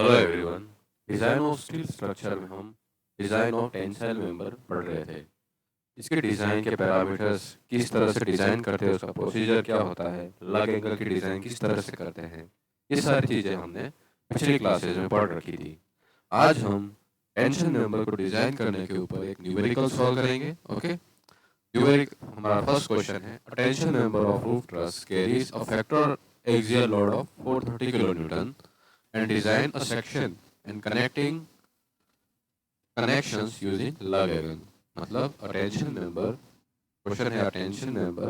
Hello everyone. Design of steel structure में हम design of tensile member पढ़ रहे थे। इसके डिज़ाइन के पैरामीटर्स, किस तरह से डिज़ाइन करते हैं, उसका प्रोसीजर क्या होता है, लग एंगल की डिज़ाइन किस तरह से करते हैं, ये सारी चीज़ें हमने पिछली क्लासेज में पढ़ रखी थी। आज हम टेंशन मेंबर को डिज़ाइन करने के ऊपर एक न्यूमेरिकल सॉल्व करेंगे। ओके, न्यूमेरिक हमारा फर्स्ट क्वेश्चन है, अ tension member of roof truss carries a factor axial load of 430 kilo Newton and design a section and connecting connections using Lagrange। मतलब attention member, question है attention member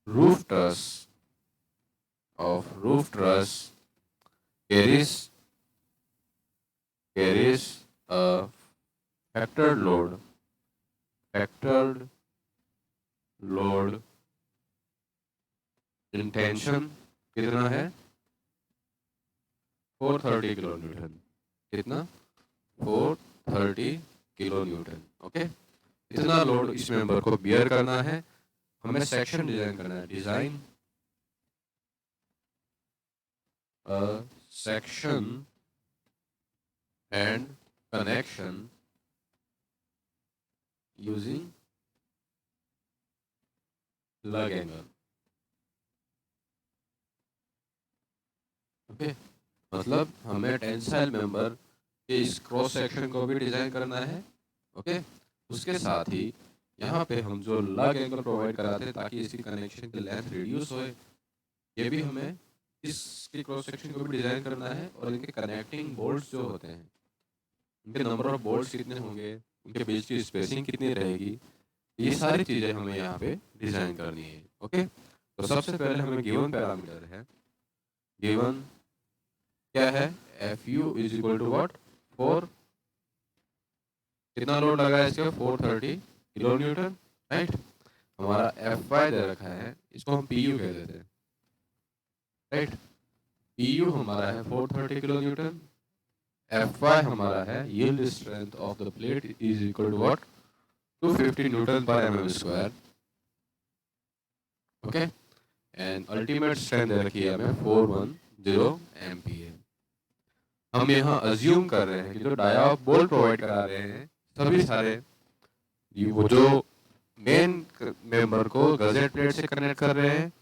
roof truss of roof truss carries carries a factored load in tension कितना है 430 kilo Newton. कितना 430 kilo Newton. Okay, इतना load इस member को beer करना है। हमें सेक्शन डिजाइन करना है। Design a section and connection using लग एंगल। ओके, मतलब हमें टेंसाइल मेंबर के इस क्रॉस सेक्शन को भी डिजाइन करना है। ओके, उसके साथ ही यहाँ पे हम जो लग एंगल प्रोवाइड कराते हैं ताकि इसकी कनेक्शन की लेंथ रिड्यूस होए, ये भी हमें इसके क्रॉस सेक्शन को भी डिजाइन करना है। और इनके कनेक्टिंग बोल्ट्स जो होते हैं, उनके नंबर ऑफ बोल्ट्स कितने होंगे, उनके बीच की स्पेसिंग कितनी रहेगी, ये सारी चीजें हमें यहाँ पे डिजाइन करनी है। ओके, तो सबसे पहले हमें गिवन पैरामीटर है। गिवन क्या है, F U is equal to what, 4, कितना लोड लगा है इसका 430 किलो न्यूटन। राइट, हमारा एफ वाई दे रखा है, इसको हम पी यू कह देते हैं। राइट, पी यू हमारा है 430 किलो न्यूटन। एफ वाई हमारा है yield strength of the plate is equal to what, 250 newton पर mm square. Okay, and ultimate strength दे रखी है हमें 410 एमपीए। हम यहाँ अज्यूम कर रहे हैं कि जो डाया ऑफ बोल्ट प्रोवाइड करा रहे हैं सभी सारे, ये वो जो मेन मेंबर को गजेट प्लेट से कनेक्ट कर रहे हैं,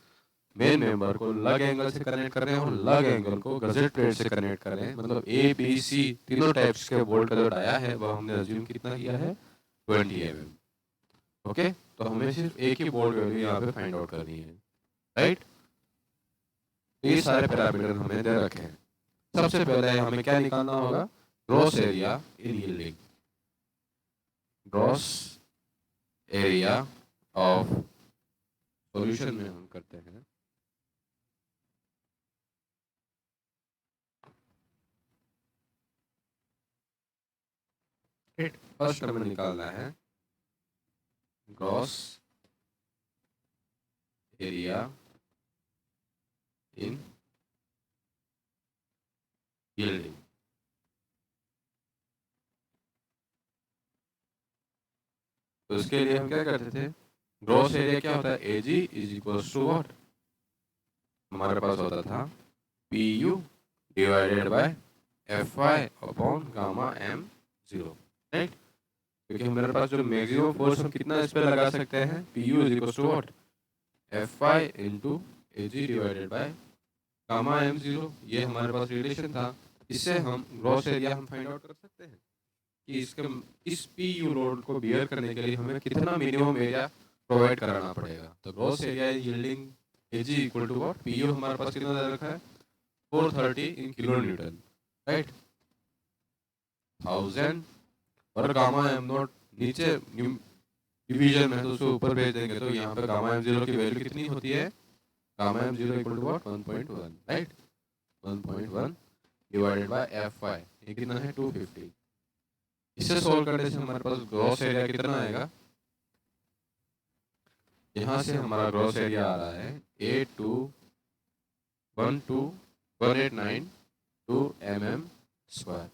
मेन मेंबर को लग एंगल से कनेक्ट कर रहे हैं और लग एंगल को गजेट प्लेट से कनेक्ट कर रहे हैं। मतलब ए बी सी तीनों टाइप्स के बोल्ट का जो डाया है वह हमने अज्यूम कितना किया है, 20 एमएम। ओके, तो हमें सिर्फ एक ही बोल्ट वैल्यू यहाँ पे फाइंड आउट करनी है। राइट, ये सारे पैरामीटर हमें दे रखे हैं। सबसे पहले हमें क्या निकालना होगा, gross area in yielding. Gross area of solution में हम करते हैं फर्स्ट हमें निकालना है ग्रॉस एरिया इन यील्डिंग। तो इसके लिए हम क्या करते थे, ग्रॉस एरिया क्या होता है, A G is equal to what, हमारे पास होता था P U divided by F Y upon gamma M zero. Right, क्योंकि हमारे पास जो मैक्सिमम फोर्स हम कितना इस पे लगा सकते हैं, P U is equal to what, F Y into A G divided by gamma M zero. ये हमारे पास रिलेशन था। इससे हम ग्रॉस एरिया हम फाइंड आउट कर सकते हैं कि इसके इस पी यू लोड को बियर करने के लिए हमें कितना मिनिमम एरिया प्रोवाइड कराना पड़ेगा। तो gross area yielding A G equal to what, P U हमारे पास कितना दे रखा है 430 इन किलो न्यूटन। राइट, 1000 और गामा एम नॉट नीचे डिवीजन में तो उसको ऊपर भेज देंगे, तो यहाँ पे गामा एम जीरो की वैल्यू कितनी होती है, gamma M zero equal to what 1.1। Right, 1.1 divided by F Y, ये कितना है 250। इसे सोल्व करने से हमारे पास ग्रॉस एरिया कितना आएगा, यहाँ से हमारा ग्रॉस एरिया आ रहा है 82121892 mm स्क्वायर।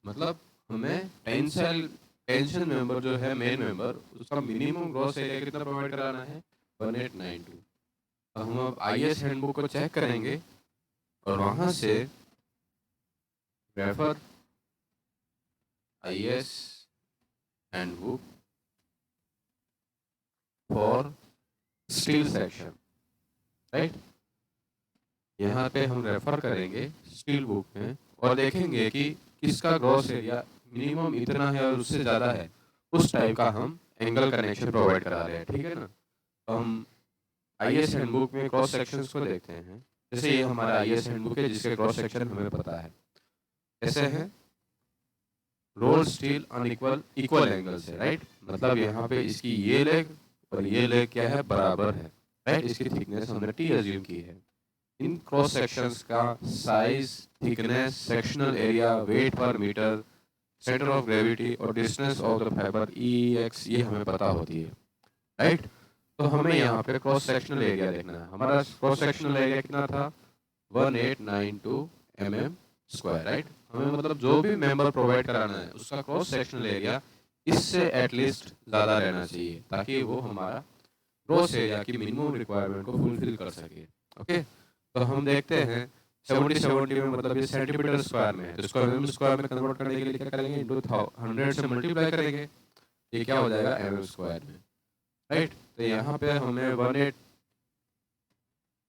मतलब हमें टेंशन मेंबर जो है मेन मेंबर, उसका मिनिमम ग्रॉस एरिया कितना प्रोवाइड कराना है 1892। तो हम अब IS हैंडबुक को चेक करेंगे और वहां से refer IS handbook for steel section, right. यहाँ पे हम रेफर करेंगे स्टील बुक में और देखेंगे कि किसका ग्रॉस एरिया मिनिमम इतना है और उससे ज़्यादा है, उस टाइप का हम एंगल कनेक्शन प्रोवाइड करा रहे हैं, ठीक है ना। तो हम IS हैंडबुक में क्रॉस सेक्शंस को देखते हैं। जैसे ये हमारा IS हैंडबुक है जिसके क्रॉस सेक्शन हमें पता है कैसे है, role steel unequal equal angle से, राइट। मतलब यहाँ पे इसकी ये लेग और ये लेग क्या है, बराबर है, राइट। इसकी थिकनेस हमने T अज्यूम की है। इन क्रॉस सेक्शंस का size, thickness, sectional area, weight पर मीटर, सेंटर ऑफ ग्रेविटी और distance of the fibre EX ये हमें पता होती है, राइट। तो हमें यहाँ पे क्रॉस सेक्शनल एरिया देखना है। हमारा क्रॉस सेक्शनल एरिया कितना था, 1892 mm स्क्वायर, राइट। हमें मतलब जो भी मेंबर प्रोवाइड कराना है उसका क्रॉस सेक्शनल एरिया इससे एटलीस्ट ज़्यादा रहना चाहिए ताकि वो हमारा क्रॉस एरिया की मिनिमम रिक्वायरमेंट को फुलफिल कर सके, ओके। तो हम देखते हैं 70 में मतलब ये सेंटीमीटर स्क्वायर में है, तो इसको mm स्क्वायर में कन्वर्ट करने के लिए क्या करेंगे, इंटू 100 से मल्टीप्लाई करेंगे, ये क्या हो जाएगा mm स्क्वायर में, राइट। तो यहाँ पे हमें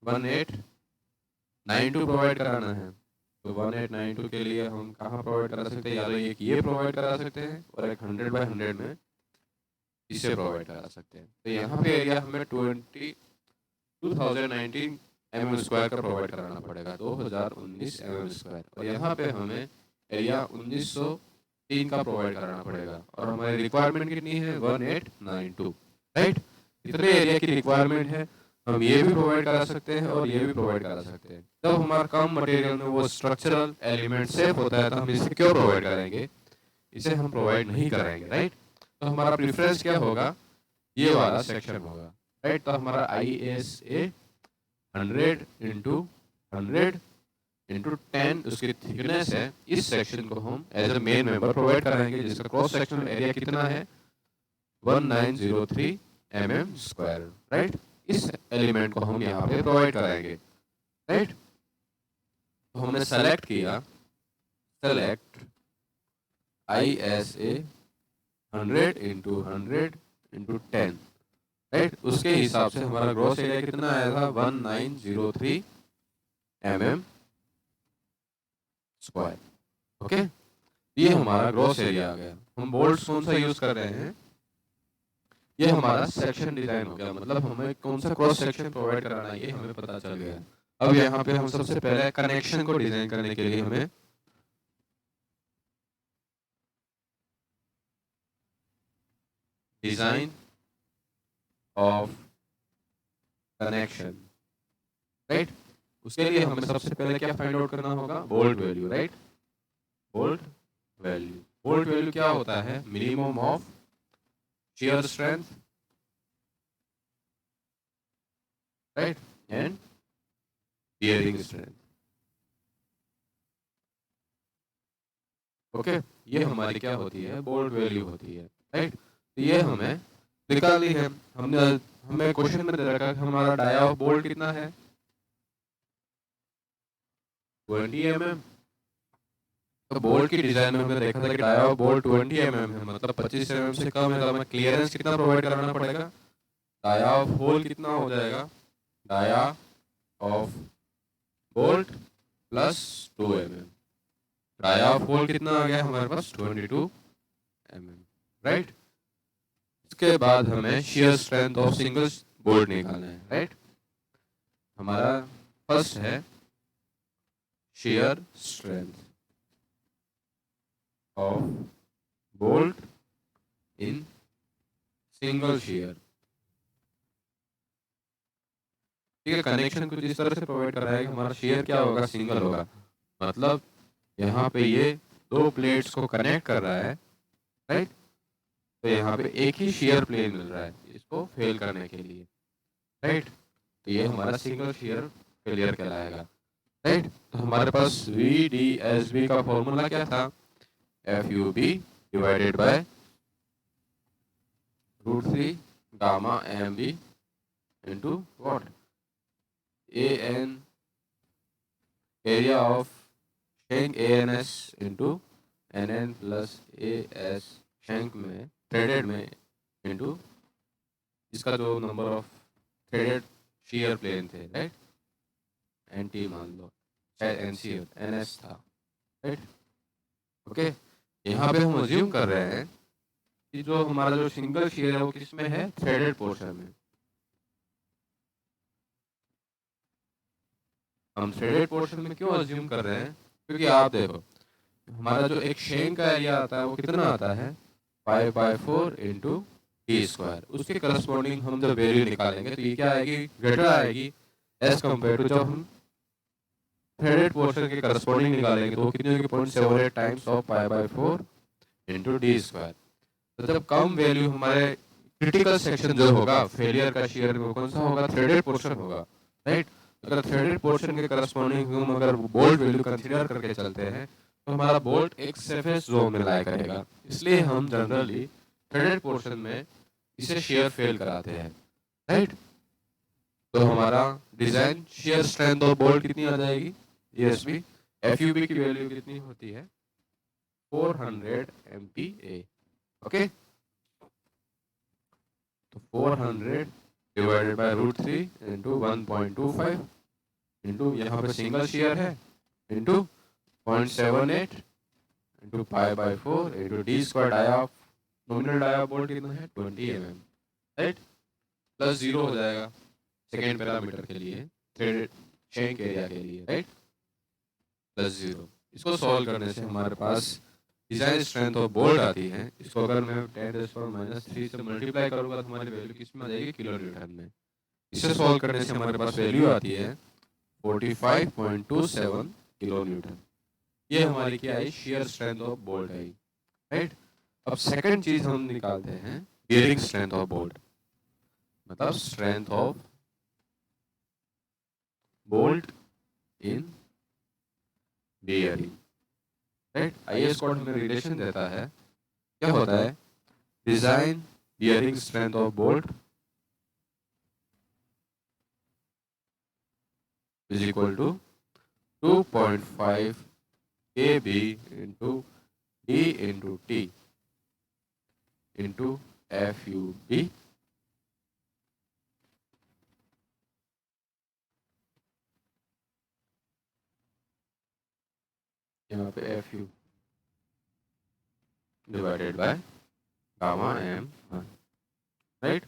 1892 प्रोवाइड कराना है। तो 1892 के लिए हम कहाँ प्रोवाइड करा सकते हैं, या तो एक ये प्रोवाइड करा सकते हैं और एक 100/100 में इसे प्रोवाइड करा सकते हैं। तो यहाँ पे एरिया हमें 2019 mm स्क्वायर का प्रोवाइड कराना पड़ेगा, 2019 mm स्क्वायर। और यहाँ पे हमें एरिया 1903 का प्रोवाइड कराना पड़ेगा और हमारी रिक्वायरमेंट कितनी है, 1892, राइट। इतने एरिया की रिक्वायरमेंट है, हम ये भी प्रोवाइड करा सकते हैं और ये भी प्रोवाइड करा सकते हैं। जब हमारा कम मटेरियल में वो स्ट्रक्चरल एलिमेंट सेफ होता है तो हम इसे क्यों प्रोवाइड करेंगे, इसे हम प्रोवाइड नहीं कराएंगे, राइट। तो हमारा प्रेफरेंस क्या होगा, ये वाला सेक्शन होगा, राइट। तो हमारा ISA 100 × 100 × 10 उसकी थिकनेस है, इस सेक्शन को हम as a main member provide कराएंगे जिसका क्रॉस सेक्शनल एरिया कितना है, 1903 mm स्क्वायर, राइट। इस एलिमेंट को हम यहाँ पे प्रोवाइड कराएंगे, राइट। तो हमने सेलेक्ट किया, सेलेक्ट ISA 100 × 100 × 10, राइट। उसके हिसाब से हमारा ग्रॉस एरिया कितना आया था, 1903 mm स्क्वायर, ओके। ये हमारा ग्रॉस एरिया आ गया। हम बोल्ट्स कौन सा यूज कर रहे हैं, ये हमारा सेक्शन डिजाइन हो गया, मतलब हमें कौन सा क्रॉस सेक्शन प्रोवाइड कराना है ये हमें पता चल गया। अब यहाँ पे हम सबसे पहले कनेक्शन को डिजाइन करने के लिए हमें डिजाइन ऑफ कनेक्शन, राइट। उसके लिए हमें सबसे पहले क्या फाइंड आउट करना होगा, bolt value, right. Bolt value, bolt value क्या होता है, minimum of shear strength, right, and bearing strength, okay. ये हमारी क्या होती है, बोल्ट वैल्यू होती है, राइट। तो ये हमें निकालनी है। हमने हमें क्वेश्चन में दे रखा है हमारा डाया ऑफ बोल्ट कितना है, 20 mm। तो बोल्ट की डिजाइन में हमने देखा था कि डाया ऑफ बोल्ट 20 mm है, मतलब 25 mm से कम है, तो हमें क्लियरेंस कितना प्रोवाइड कराना पड़ेगा, डाया ऑफ होल कितना हो जाएगा, dia of bolt plus 2 mm। Dia of hole कितना आ गया हमारे पास, 22 mm, राइट। इसके बाद हमें shear strength of single bolt निकालना है, राइट। हमारा फर्स्ट है shear strength of bolt in single shear, ठीक है। कनेक्शन कुछ इस तरह से प्रोवाइड कर रहा है कि हमारा shear क्या होगा, सिंगल होगा, मतलब यहाँ पे ये दो प्लेट्स को कनेक्ट कर रहा है, राइट। तो यहाँ पे एक ही shear प्लेन मिल रहा है इसको फेल करने के लिए, राइट। तो ये हमारा सिंगल shear फेलियर कहलाएगा, राइट। तो हमारे पास VDSB का फॉर्मूला क्या था, FUB divided by √3 gamma MB into what, A N area of shank A N S into N N plus A S shank में थ्रेडेड में इंटू इसका जो number of threaded shear plane थे, right, N T मान लो, शायद N C N S था, right. Okay, यहाँ पे हम अज्यूम कर रहे हैं कि जो हमारा जो सिंगल शेयर है वो किस में है, थ्रेडेड पोर्शन में। हम थ्रेडेड पोर्शन में क्यों अज्यूम कर रहे हैं, क्योंकि आप देखो हमारा जो एक शेंक का एरिया आता है वो कितना आता है, 5/4 इंटू टी स्क्वायर। उसके करस्पॉन्डिंग हम जब वैल्यू निकालेंगे तो ये क्या आएगी, ग्रेटर आएगी एज कम्पेयर टू जब हम थ्रेडेड पोर्शन के करस्पॉन्डिंग निकालेंगे तो वो कितनी होगी, 0.78 times of 5/4 into D square. तो जब कम वैल्यू हमारे क्रिटिकल सेक्शन जो होगा फेलियर का शेयर वो कौन सा होगा, थ्रेडेड पोर्शन होगा, राइट। अगर थ्रेडेड पोर्शन के करस्पॉन्डिंग हम अगर बोल्ट वैल्यू कंसीडर करके चलते हैं तो हमारा बोल्ट एक सेफेस्ट जोन में लाया करेगा। इसलिए हम जनरली थ्रेडेड पोर्शन में इसे शेयर फेल कराते हैं, राइट। तो हमारा design share strength of bolt कितनी आ जाएगी, ईएसबी एफयूबी की वैल्यू कितनी होती है, 400 MPa। ओके, तो 400 डिवाइडेड बाय √3 इंटू 1.25 इंटू यहाँ पे सिंगल शेयर है into 0.78 into 5/4 into D square dia nominal dia bolt कितना है 20 mm, राइट, प्लस 0 हो जाएगा सेकेंड पैरामीटर के लिए, थ्रेडेड शेंक एरिया के लिए, राइट, प्लस 0। इसको सॉल्व करने से हमारे पास डिजाइन स्ट्रेंथ ऑफ बोल्ट आती है। इसको अगर मैं 10⁻³ से मल्टीप्लाई करूंगा तो हमारी वैल्यू किस में आ जाएगी, किलो न्यूटन में। इसे सॉल्व करने से हमारे पास वैल्यू आती है 45.27 किलो न्यूटन। ये हमारी क्या आई, शेयर स्ट्रेंथ ऑफ बोल्ट आई, राइट। अब सेकंड चीज हम निकालते हैं बियरिंग स्ट्रेंथ ऑफ बोल्ट, मतलब strength of bolt in bearing, right. IS code हमें रिलेशन देता है, क्या होता है, design bearing strength of bolt is equal to 2.5 kb into d into t into FUB यहाँ पे FU divided by gamma m1, right.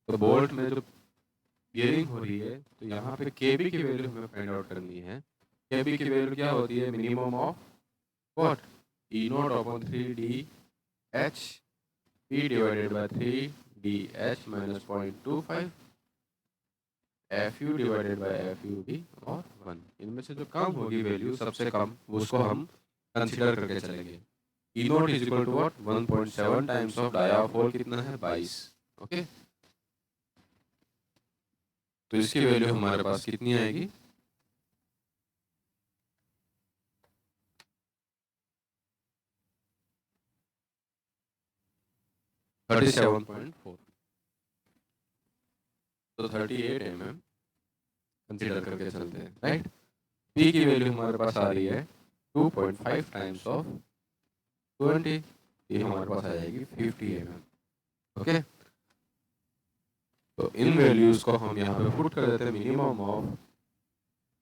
तो बोल्ट में जो बियरिंग हो रही है तो यहाँ पे kb की वैल्यू हमें फाइंड आउट करनी है। kb की वैल्यू क्या होती है, minimum of what, E0/3dh p divided by 3dh minus 0.25 FU divided bye FUB और 1। इनमें से जो कम होगी वैल्यू सबसे कम उसको हम कंसीडर करके चलेंगे। E0 is equal to what, 1.7 times of dia of hole कितना है, 22। ओके, तो इसकी वैल्यू हमारे पास कितनी आएगी, 37.4। तो 38 mm कंसीडर करके चलते हैं, राइट। P की वैल्यू हमारे पास आ रही है 2.5 टाइम्स ऑफ 20, ये हमारे पास आ जाएगी 50 mm। ओके, तो इन वैल्यूज को हम यहाँ पे पुट कर देते हैं, minimum of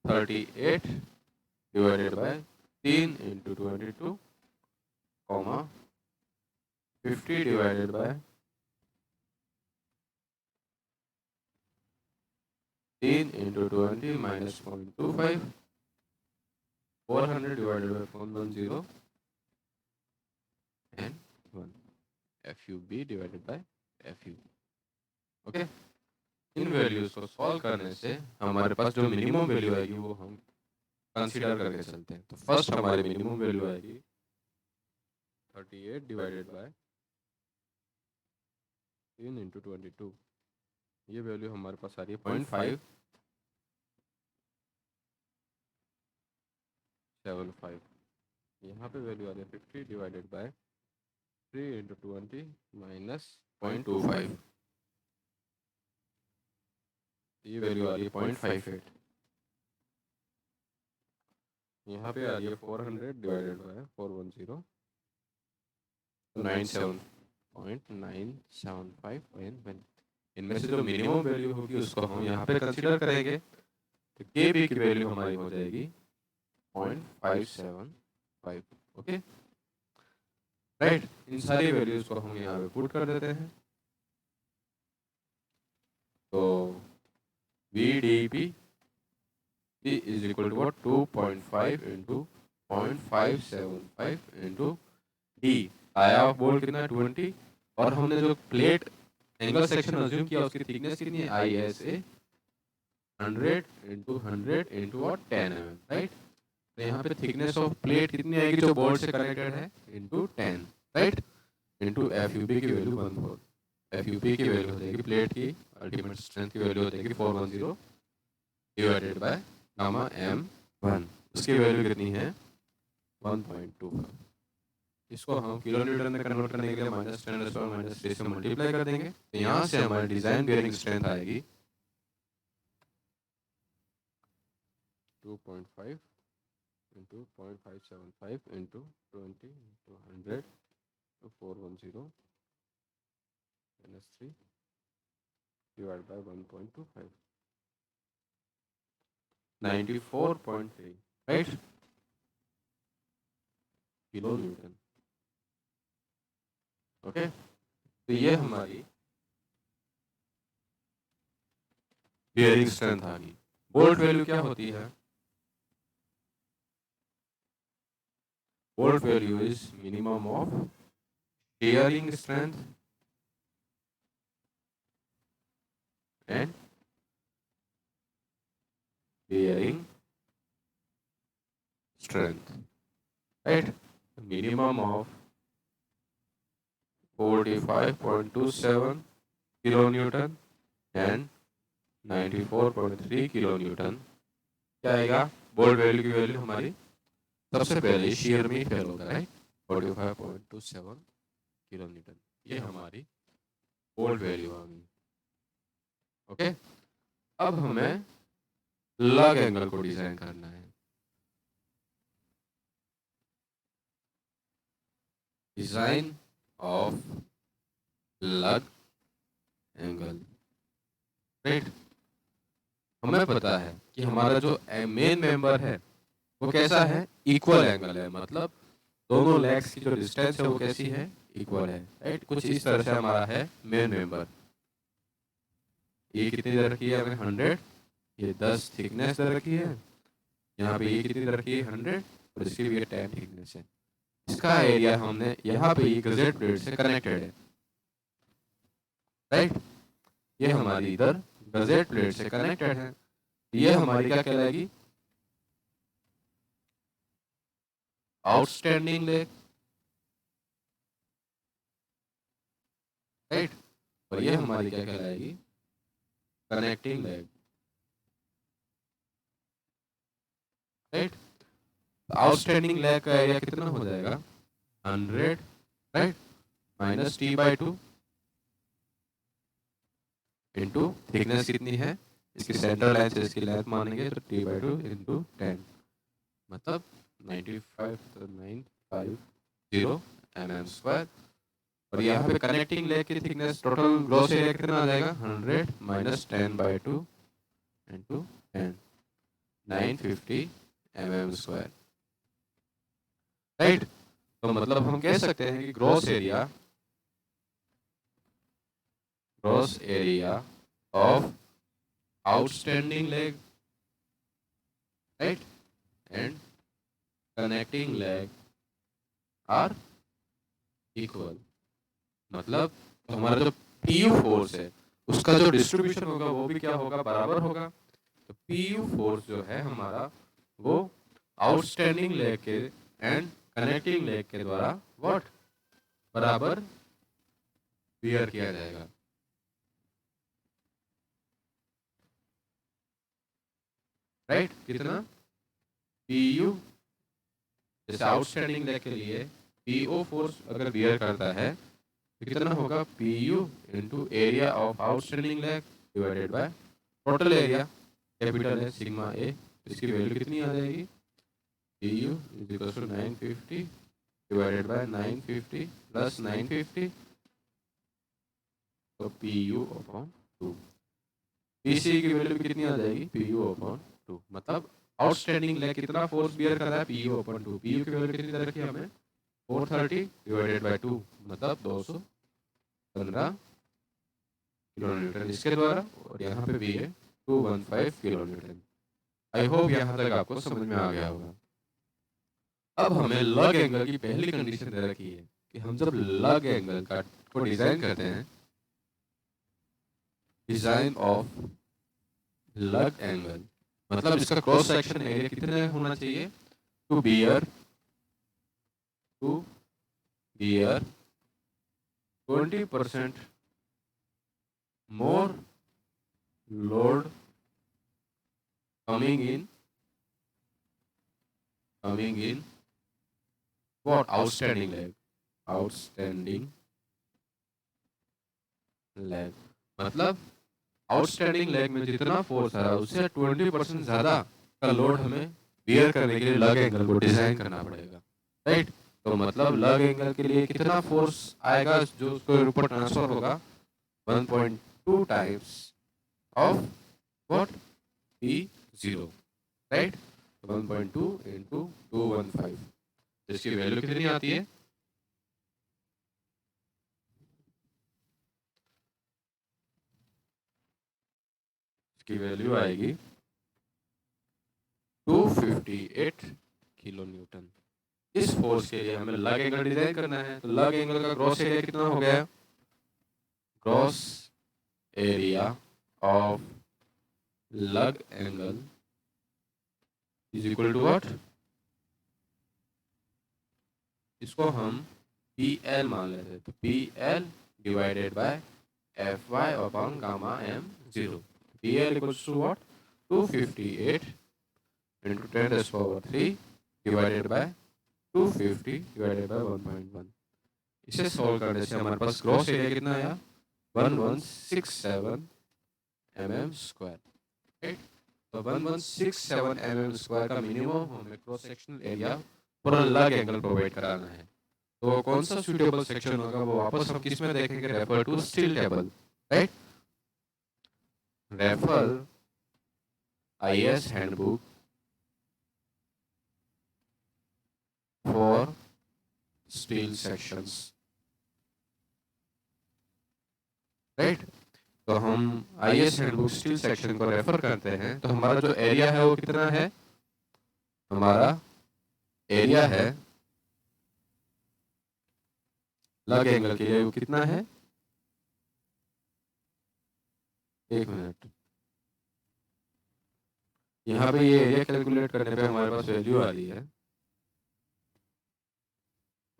38 divided by 3 into 22 comma 50 divided by 3 into 20 minus 0.25 400 divided by 410 and 1 FUB divided bye FU। Okay, in values को सॉल्व करने से हमारे पास जो मिनिमम वैल्यू आएगी वो हम कंसीडर करके चलते हैं। तो फर्स्ट हमारी मिनिमम वैल्यू आएगी 38 डिवाइडेड बाय 3 इंटू 22, ये वैल्यू हमारे पास आ रही है 0.575। यहाँ पे वैल्यू आ रही है 50 डिवाइडेड बाय 3 इंटू 20 माइनस 0.25। ये वैल्यू आ रही है 0.58, यहाँ पे आ रही है 400 डिवाइडेड बाय 410 तो 97.975 इनमें से जो मिनिमम वैल्यू होगी उसको हम यहाँ पे कंसीडर करेंगे, तो के बी की वैल्यू हमारी हो जाएगी 0.575। ओके राइट, इन सारी वैल्यूज को हम यहाँ पे पुट कर देते हैं, तो VDP is equal to what 2.5 into 0.575 into D आया बोल कितना 20, और हमने जो प्लेट एंगल सेक्शन अज्यूम किया उसकी थिकनेस कितनी है ISA 100 into 100 into what 10 mm, right. तो यहाँ पे थिकनेस ऑफ प्लेट कितनी आएगी जो बोर्ड से कनेक्टेड है into 10, राइट, into FUP की वैल्यू 14, FUP की वैल्यू हो जाएगी प्लेट की अल्टीमेट स्ट्रेंथ की वैल्यू हो जाएगी 410 डिवाइडेड बाय गामा m1, उसकी वैल्यू कितनी है 1.25। इसको हम किलो न्यूटन में कन्वर्ट करने के लिए -10⁻³ से मल्टीप्लाई कर देंगे, तो यहाँ से हमारी डिजाइन बेयरिंग स्ट्रेंथ आएगी 2.5 into 0.575 into 20 into 100 to 410 - 3 divided by 1.25 94.3, right, kilo Newton. Okay, तो ये हमारी बेयरिंग स्ट्रेंथ आ गई। बोल्ट वैल्यू क्या होती है? Bolt value is minimum of shearing strength and bearing strength, right? Minimum of 45.27 kilonewton and 94.3 kilonewton। क्या आएगा बोल्ट वैल्यू की वैल्यू हमारी? सबसे पहले shear में फेल होगा, राइट, 45.27 किलोन्यूटन, ये हमारी बोल्ट वैल्यू आ गई। ओके, अब हमें लग एंगल को डिजाइन करना है। Design of lug angle, right. हमें पता है कि हमारा जो मेन मेंबर है वो कैसा है, इक्वल एंगल है, मतलब दोनों लेग्स की जो डिस्टेंस है वो कैसी है, इक्वल है, राइट। कुछ इस तरह से हमारा है मेन मेंबर। ये कितनी दे रखी है हमें 100, ये 10 थिकनेस दे रखी है, यहाँ पे ये कितनी दे रखी है 100, और इसकी भी 10 थिकनेस है। इसका एरिया हमने यहाँ पे ये गजेट प्लेट से कनेक्टेड है, राइट, ये हमारी इधर गजेट प्लेट से कनेक्टेड है, ये हमारी क्या कहलाएगी, आउटस्टैंडिंग लेग, राइट, और ये हमारी क्या कहलाएगी, connecting leg, right. Outstanding leg का एरिया कितना हो जाएगा 100, राइट, -t/2 इंटू थिकनेस कितनी है, इसकी सेंटर लाइन से इसकी लेंथ मानेंगे तो t/2 इंटू 10, मतलब 95.950 mm²। और यहाँ पे कनेक्टिंग लेग की थिकनेस टोटल ग्रॉस एरिया कितना आ जाएगा 100 - 10/2 इंटू 10, 950 mm², राइट। तो मतलब हम कह सकते हैं कि gross area of outstanding leg, right, and connecting leg are equal. मतलब तो हमारा जो PU फोर्स है उसका जो डिस्ट्रीब्यूशन होगा वो भी क्या होगा, बराबर होगा। तो PU फोर्स जो है हमारा वो आउटस्टैंडिंग लेग के एंड कनेक्टिंग लेग के द्वारा व्हाट बराबर बियर किया जाएगा, राइट। कितना PU, जैसे आउटस्टैंडिंग लेग के लिए PO फोर्स अगर बियर करता है तो कितना होगा PU into area of outstanding leg divided by total area capital है सिग्मा ए, इसकी वैल्यू कितनी आ जाएगी, P U is equal to 950 divided by 950 plus 950, तो पी यू अपॉन 2। पीसी की वैल्यू कितनी आ जाएगी, पी यू अपॉन 2, मतलब आउटस्टैंडिंग लेग कितना फोर्स बियर कर रहा है, P U upon 2। P U की वैल्यू कितनी दे रखी है हमें, 430 डिवाइडेड बाय 2, मतलब 215 किलो न्यूटन इसके द्वारा, और यहाँ पे भी है 215 किलो न्यूटन। आई होप यहाँ तक आपको समझ में आ गया होगा। अब हमें लग एंगल की पहली कंडीशन दे रखी है कि हम जब लग एंगल का को डिजाइन करते हैं, डिजाइन ऑफ लग एंगल मतलब इसका क्रॉस सेक्शन एरिया कितना होना चाहिए, to bear 20% more load coming in what, outstanding leg मतलब आउटस्टैंडिंग लेग में जितना फोर्स आ रहा है उससे 20% ज्यादा का लोड हमें बियर करने के लिए लग एंगल को डिजाइन करना पड़ेगा, राइट। तो मतलब लग एंगल के लिए कितना फोर्स आएगा जो उसके ऊपर ट्रांसफर होगा, 1.2 times of what, P0, right. 1.2 into 215, इसकी वैल्यू कितनी आती है, इसकी वैल्यू आएगी 258 किलो न्यूटन। इस फोर्स के लिए हमें लग एंगल डिजाइन करना है, तो लग एंगल का ग्रॉस एरिया कितना हो गया, gross area of lug angle is equal to what, इसको हम PL मान लेते हैं, तो PL divided by Fy upon gamma m0। PL equals to what, 258 into 10⁻³ divided by 250 divided by 1.1। इसे सॉल्व करने से हमारे पास ग्रॉस एरिया कितना आया, 1167 mm², राइट। तो 1167 mm² का मिनिमम हमें cross sectional area for a लग एंगल प्रोवाइड कराना है। तो कौन सा सुटेबल सेक्शन होगा वो वापस हम किस में देखेंगे, refer to steel table, right. Refer IS handbook for steel sections, right. तो हम IS हैंडबुक स्टील सेक्शन को रेफर करते हैं, तो हमारा जो एरिया है वो कितना है, हमारा एरिया है लग एंगल के लिए वो कितना है, एक मिनट, यहाँ पे ये एरिया कैलकुलेट करने पे हमारे पास वैल्यू आ रही है,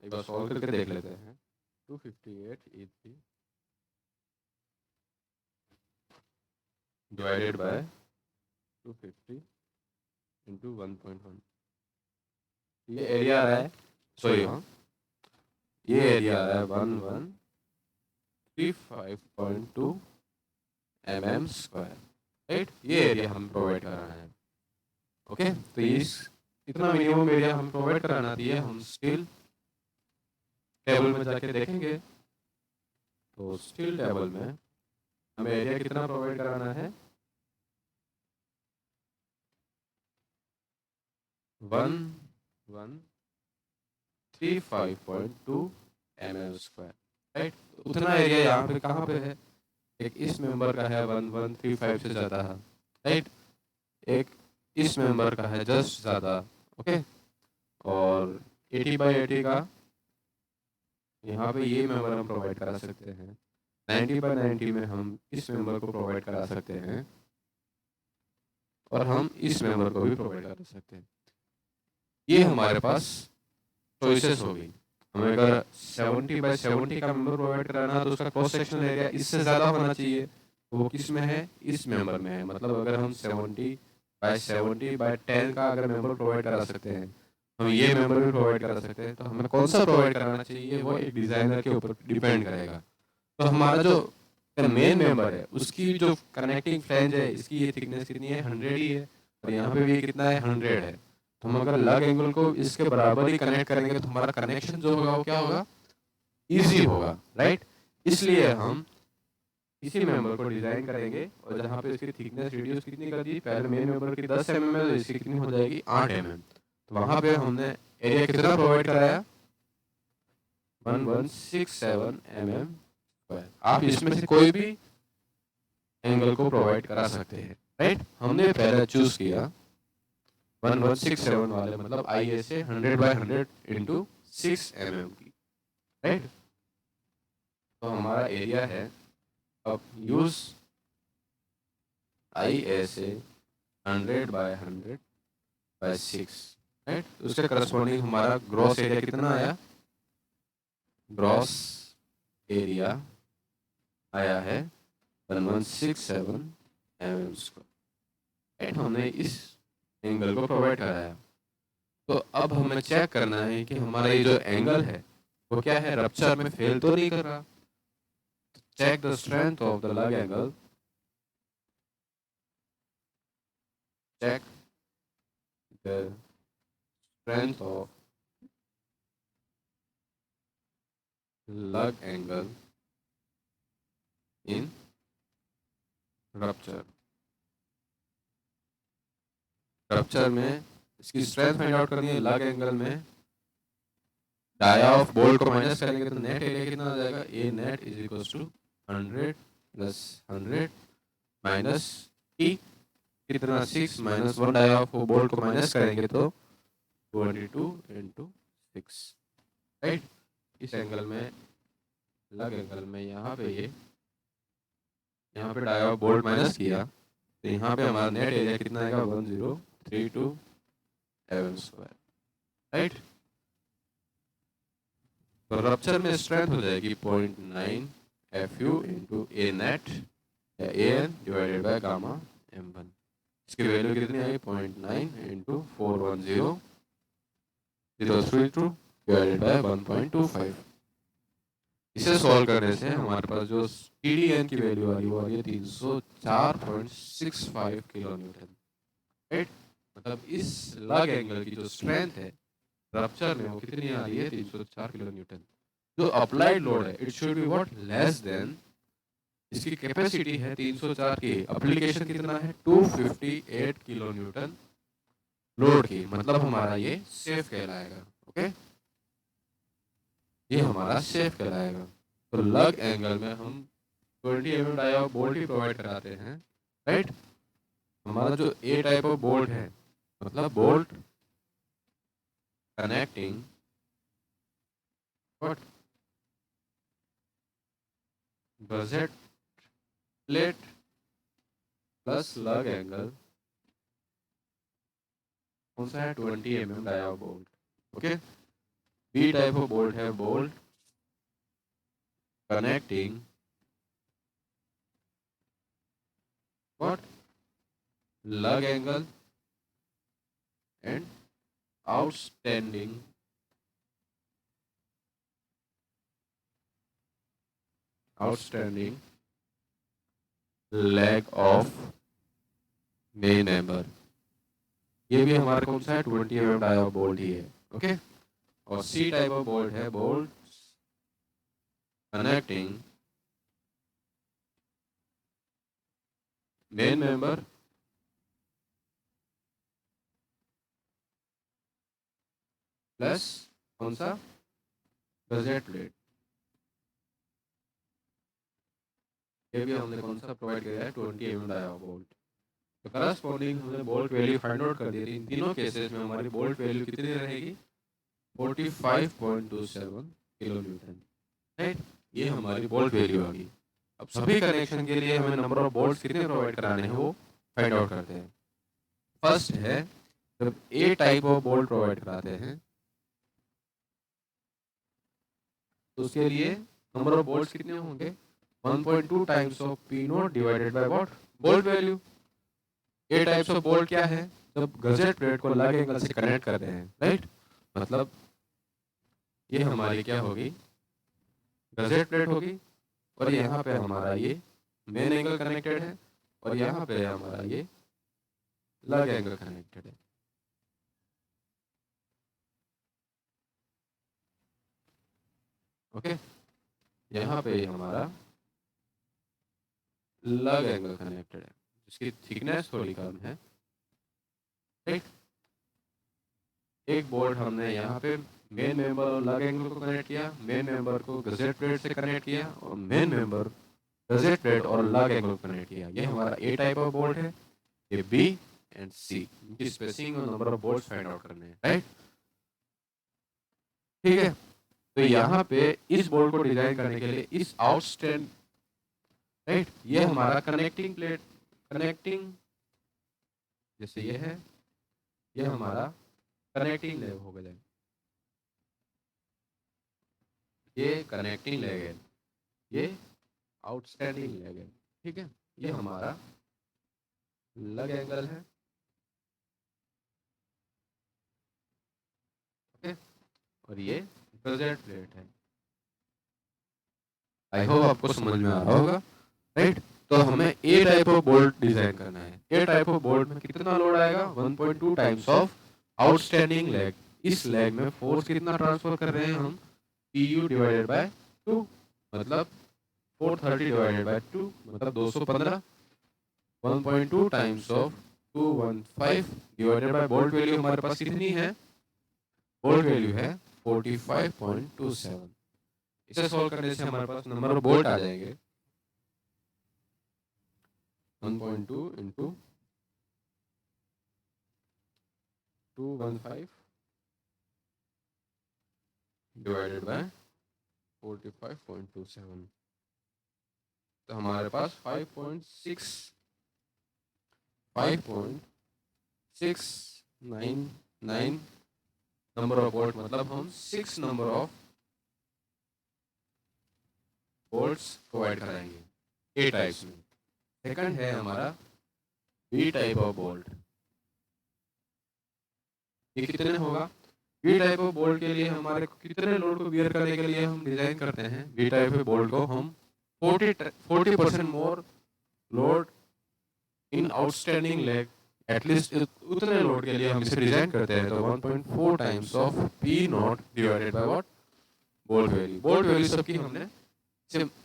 एक बार सॉल्व करके देख लेते हैं। 258 E3 डिवाइडेड बाय 250 इंटू 1.1, ये एरिया आ रहा है, सॉरी हाँ, ये एरिया आ रहा है 1135.2 mm², राइट। ये एरिया हम प्रोवाइड कराना है, ओके। तो इस इतना मिनिमम एरिया हम प्रोवाइड कराना चाहिए, हम स्टील टेबल में जाके देखेंगे, तो स्टील टेबल में हमें एरिया कितना प्रोवाइड कराना है, 1135.2 mm², राइट। उतना एरिया यहाँ पे कहाँ पे है, एक इस मेंबर का है 1135 से ज़्यादा है, राइट। एक इस मेंबर का है जस्ट ज़्यादा, ओके। और 80/80 का यहाँ पे ये मेंबर हम प्रोवाइड करा सकते हैं, 90/90 में हम इस मेंबर को प्रोवाइड करा सकते हैं, और हम इस मेंबर को भी प्रोवाइड करा सकते हैं। ये हमारे पास चॉइसेस होगी। हमें अगर 70/70 का मेंबर प्रोवाइड कराना है तो उसका क्रॉस सेक्शनल एरिया इससे ज़्यादा होना चाहिए, तो वो किस में है, इस मेंबर में है। मतलब अगर हम 70/70/10 का अगर मेंबर प्रोवाइड करा सकते हैं, हम ये मेंबर भी प्रोवाइड करा सकते हैं, तो हमें कौन सा प्रोवाइड कराना चाहिए वो एक डिज़ाइनर के ऊपर डिपेंड करेगा। तो हमारा जो मेन मेंबर है उसकी जो कनेक्टिंग फ्लैंज है इसकी ये थिकनेस कितनी है 100 ही है और यहाँ पे भी कितना है 100 है। तो हम अगर लग एंगल को इसके बराबर ही कनेक्ट करेंगे तो हमारा कनेक्शन जो होगा वो क्या होगा इजी होगा, राइट। इसलिए हम इसी मेंबर को डिजाइन करेंगे और जहाँ पे इसकी थिकनेस रिड्यूस कितनी कर दी, पहले मेन मेंबर की 10 mm है तो इसकी कितनी हो जाएगी 8 mm। तो वहां पे हमने एरिया कितना प्रोवाइड कराया 1167 mm। आप इसमें से कोई भी एंगल को प्रोवाइड करा सकते हैं, राइट। हमने पहले चूज किया 1167 वाले मतलब I S A 100/100 into 6 mm की, राइट। तो हमारा एरिया है, अब use I S A 100/100/6, right. उसके करस्पॉन्डिंग हमारा ग्रॉस एरिया कितना आया, ग्रॉस एरिया आया है 1167 mm², राइट। हमने इस एंगल को प्रोवाइड कराया। तो अब हमें चेक करना है कि हमारा ये जो एंगल है वो क्या है, रप्चर में फेल तो नहीं कर रहा। Check the strength of the lug angle, check the strength of lug angle in rupture। Rupture में इसकी स्ट्रेंथ फाइंड आउट करनी है। लग एंगल में डाया ऑफ बोल्ट को माइनस करेंगे तो नेट एरिया कितना आ जाएगा, A net is equal to 100 plus 100 minus T कितना 6 माइनस 1 डाया ऑफ बोल्ट को माइनस करेंगे तो 22 इंटू 6, राइट। इस एंगल में लग एंगल में यहाँ पे डाया ऑफ बोल्ट माइनस किया तो यहाँ पे हमारा नेट एरिया कितना आएगा 1032 mm², राइट। तो रप्चर में स्ट्रेंथ हो जाएगी 0.9 FU इंटू ए नेट या AN divided by gamma M1। इसकी वैल्यू कितनी आई 0.9 इंटू 410 डिवाइडेड बाय 1.25। इसे सॉल्व करने से हमारे पास जो TDN की वैल्यू आ रही है वो आ रही है 304.65 किलो न्यूटन, राइट। मतलब इस लग एंगल की जो स्ट्रेंथ है रप्चर में वो कितनी आ रही है 304 किलो न्यूटन। जो अप्लाइड लोड है it should be what less than, इसकी कैपेसिटी है 304 की, एप्लीकेशन कितना है 258 किलो न्यूटन लोड की, मतलब हमारा ये सेफ कहलाएगा। ओके, ये हमारा सेफ कहलाएगा। तो लग एंगल में हम 20 mm डाई ऑफ बोल्ट ही प्रोवाइड कराते हैं, राइट। हमारा जो ए टाइप ऑफ बोल्ट है मतलब bolt connecting what gusset plate plus lug angle कौन सा है 20 mm dia of bolt. Okay, B type of bolt है bolt connecting what lug angle and outstanding leg of main member। ये भी हमारा कौन सा है 20 mm डाई ऑफ बोल्ट ही है। ओके, और सी टाइप ऑफ बोल्ट है bolt connecting main member plus कौन सा गजेट प्लेट। ये भी हमने कौन सा प्रोवाइड किया है 20 mm डाई ऑफ बोल्ट। तो करस्पॉन्डिंग हमने बोल्ट वैल्यू फाइंड आउट कर दी थी। इन तीनों केसेस में हमारी बोल्ट वैल्यू कितनी रहेगी 45.27 किलो न्यूटन, राइट। ये हमारी बोल्ट वैल्यू आ गई। अब सभी कनेक्शन के लिए हमें नंबर ऑफ बोल्ट्स कितने प्रोवाइड कराने हैं वो फाइंड आउट करते हैं। फर्स्ट है जब ए टाइप ऑफ बोल्ट प्रोवाइड कराते हैं तो उसके लिए नंबर ऑफ बोल्ट्स कितने होंगे 1.2 times of P note divided by what bolt value. A types of bolt क्या है, जब गजेट प्लेट को लग एंगल से कनेक्ट करते हैं, राइट। मतलब ये हमारी क्या होगी गजेट प्लेट होगी और यहाँ पे हमारा ये मेन एंगल कनेक्टेड है और यहाँ पे हमारा ये लग एंगल कनेक्टेड है। ओके, यहाँ पे हमारा लग एंगल कनेक्टेड है जिसकी थिकनेस थोड़ी कम है। राइट, एक बोल्ट हमने यहाँ पे मेन मेंबर और लग एंगल को कनेक्ट किया, मेन मेंबर को गजेट प्लेट से कनेक्ट किया और मेन मेंबर गजेट प्लेट और लग एंगल को कनेक्ट किया। ये हमारा ए टाइप ऑफ बोल्ट है, ये बी एंड सी, इनकी स्पेसिंग और number of bolts find out करने हैं। राइट, ठीक है। तो यहाँ पे इस बोल्ट को डिजाइन करने के लिए इस आउटस्टैंड, राइट, ये हमारा कनेक्टिंग प्लेट, कनेक्टिंग जैसे ये है, ये हमारा कनेक्टिंग लेग हो गया, ये कनेक्टिंग लेग है, ये आउटस्टैंडिंग लेग है। ठीक है, ये हमारा लग एंगल है। ओके, और ये गजेट प्लेट है। आई होप आपको समझ में आ रहा होगा। राइट, तो हमें ए टाइप ऑफ बोल्ट डिजाइन करना है। ए टाइप ऑफ बोल्ट में कितना लोड आएगा? 1.2 टाइम्स ऑफ आउटस्टैंडिंग लेग। इस लेग में फोर्स कितना ट्रांसफर कर रहे हैं हम? PU डिवाइडेड बाय 2, मतलब 430 डिवाइडेड बाय 2 मतलब 215। 1.2 times of 215 divided by bolt value हमारे पास कितनी है? बोल्ट वैल्यू है 45.27। इसे सॉल्व करने से हमारे पास नंबर ऑफ बोल्ट आ जाएंगे 1.2 इंटू 215 डिवाइडेड बाय 45.27, तो हमारे पास 5.699 नंबर ऑफ बोल्ट, मतलब हम 6 नंबर ऑफ बोल्ट्स प्रोवाइड कराएंगे ए टाइप्स में। सेकंड है हमारा बी टाइप ऑफ बोल्ट। ये कितने होगा? बी टाइप ऑफ बोल्ट के लिए हमारे कितने लोड को बियर करने के लिए हम डिजाइन करते हैं? बी टाइप ऑफ बोल्ट को हम 40% more load in outstanding leg, at least उतने लोड के लिए हम इसे डिजाइन करते हैं। तो 1.4 times of P nought divided by what? Bolt value. Bolt value सबकी हमने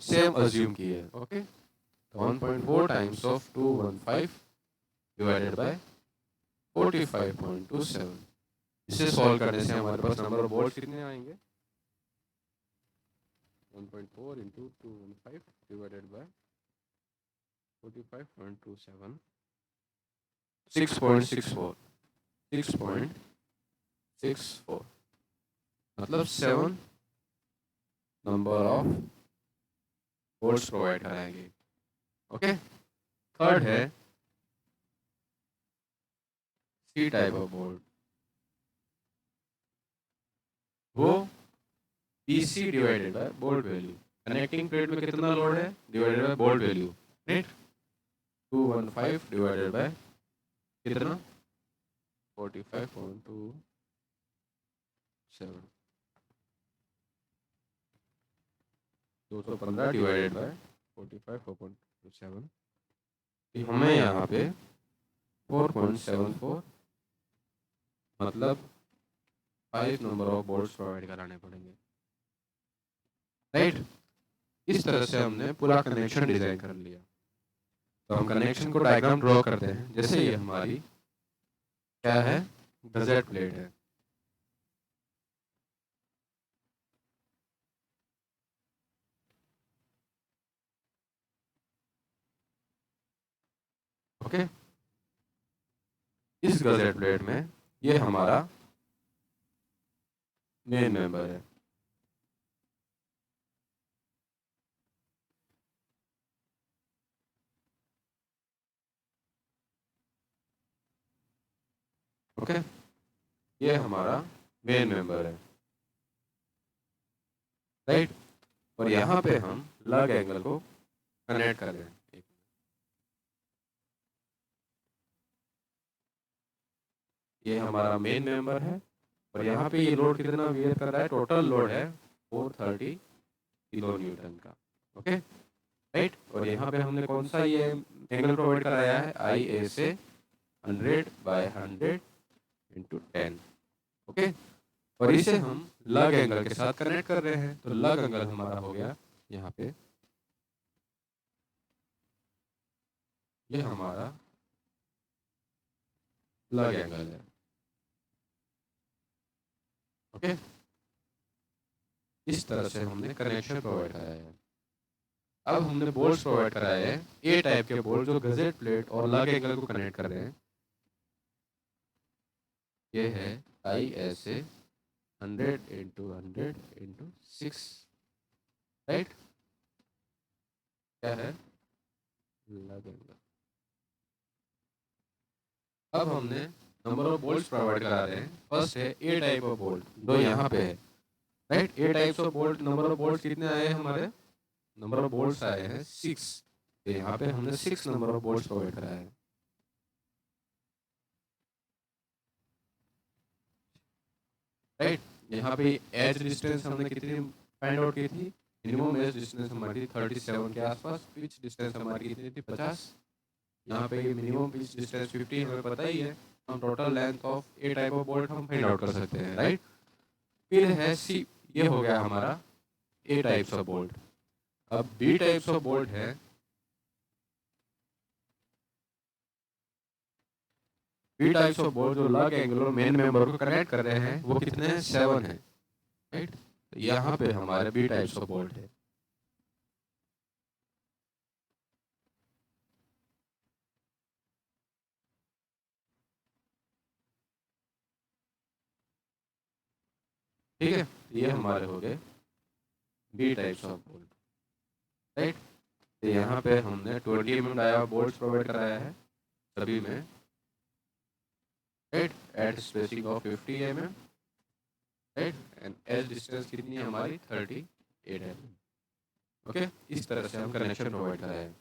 सेम अज्यूम की है। ओके, तो 1.4 टाइम्स ऑफ 215 डिवाइडेड बाय 45.27। इसे सॉल्व करने से हमारे पास नंबर ऑफ बोल्ट कितने आएंगे? 1.4 इंटू 215 डिवाइडेड बाय 45.27, 6.64, 6.64 मतलब 7 नंबर ऑफ बोल्ट्स प्रोवाइड कराएंगे। ओके, थर्ड है सी टाइप ऑफ बोल्ट। वो PC divided by bolt value. Connecting plate में कितना लोड है divided by bolt value. Right, 215 divided by कितना? 45.27, 215 डिवाइडेड बाय 45.27। हमें यहाँ पे 4.74 मतलब 5 नंबर ऑफ बोल्ट्स प्रोवाइड कराने पड़ेंगे। राइट, इस तरह से हमने पूरा कनेक्शन डिजाइन कर लिया। तो हम कनेक्शन को डायग्राम ड्रॉ करते हैं। जैसे ये हमारी क्या है? गजेट प्लेट है। ओके, इस गजेट प्लेट में ये हमारा मेन मेंबर है। ओके, ये हमारा मेन मेंबर है। राइट, और यहाँ पे हम लग एंगल को कनेक्ट कर रहे हैं। ये हमारा मेन मेंबर है और यहाँ पे ये लोड कितना बियर कर रहा है? टोटल लोड है 430 किलो न्यूटन का। Okay, right. और यहाँ पे हमने कौन सा ये एंगल प्रोवाइड कराया है, आई ए से 100/100 इंटू 10। ओके, और इसे हम लग एंगल के साथ कनेक्ट कर रहे हैं, तो लग एंगल हमारा हो गया यहाँ पे, ये हमारा लग एंगल है। ओके, इस तरह से हमने कनेक्शन प्रोवाइड कराया है। अब हमने बोल्ट्स प्रोवाइड कराए हैं, ए टाइप के बोल्ट जो गजेट प्लेट और लग एंगल को कनेक्ट कर रहे हैं। ये है I S A 100/100 into 6, right. क्या है, लग एंगल। अब हमने नंबर ऑफ बोल्ट्स प्रोवाइड करा रहे हैं। फर्स्ट है ए टाइप ऑफ बोल्ट, जो यहाँ पे है, right. A types of bolt, number of bolt कितने आए हैं हमारे, नंबर ऑफ बोल्ट्स आए हैं 6। तो यहाँ पे हमने 6 नंबर ऑफ बोल्ट्स प्रोवाइड कराए हैं, राइट। यहाँ पे एज डिस्टेंस हमने कितनी फाइंड आउट की थी, मिनिमम एज डिस्टेंस हमारी 37 के आसपास, पिच डिस्टेंस हमारी कितनी थी 50। यहाँ पे मिनिमम पिच डिस्टेंस 50 हमें पता ही है। हम total length of A type of bolt हम फाइंड आउट कर सकते हैं, राइट। फिर है सी, ये हो गया हमारा ए टाइप्स ऑफ बोल्ट। अब बी टाइप्स ऑफ बोल्ट है, बी टाइप्स ऑफ बोल्ट जो लग एंगल और मेन मेंबर को कनेक्ट कर रहे हैं, वो कितने हैं, 7 है, राइट। तो यहाँ पे हमारे बी टाइप्स ऑफ बोल्ट है। ठीक है, ये हमारे हो गए B types of bolt, right. तो यहाँ पे हमने 20 mm डाया बोल्ट प्रोवाइड कराया है सभी में, right, at spacing of 50 mm, right. And edge distance कितनी है हमारी 38 mm। ओके, इस तरह से हम कनेक्शन प्रोवाइड कराया है।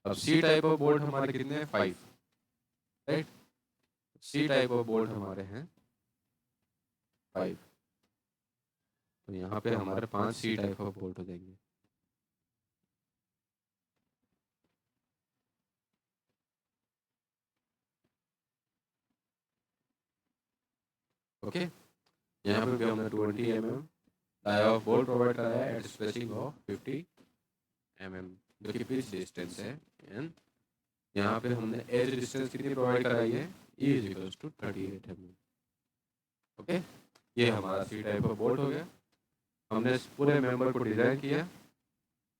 अब सी टाइप ऑफ बोल्ट हमारे कितने हैं, 5, right. C type of bolt हमारे हैं 5। तो यहाँ पे हमारे 5 सी टाइप ऑफ बोल्ट हो जाएंगे। ओके, यहाँ पे भी हमने 20 mm dia of bolt provide कराया है एट स्पेसिंग ऑफ 50 mm, जो कि पिच डिस्टेंस है। एंड यहाँ पे हमने एज डिस्टेंस कितनी प्रोवाइड कराई है, E equals to 38 mm। Okay, ये हमारा सी टाइप ऑफ बोल्ट हो गया। हमने इस पूरे मेंबर को डिजाइन किया,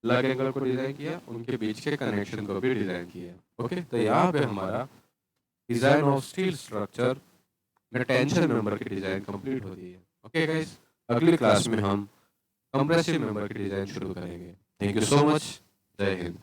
लग एंगल को डिजाइन किया, उनके बीच के कनेक्शन को भी डिजाइन किया। ओके, तो यहाँ पे हमारा डिजाइन ऑफ स्टील स्ट्रक्चर में टेंशन मेंबर की डिजाइन कंप्लीट होती है। ओके गाइस, अगली क्लास में हम कंप्रेसिव मेंबर की डिजाइन शुरू करेंगे। थैंक यू सो मच, जय हिंद।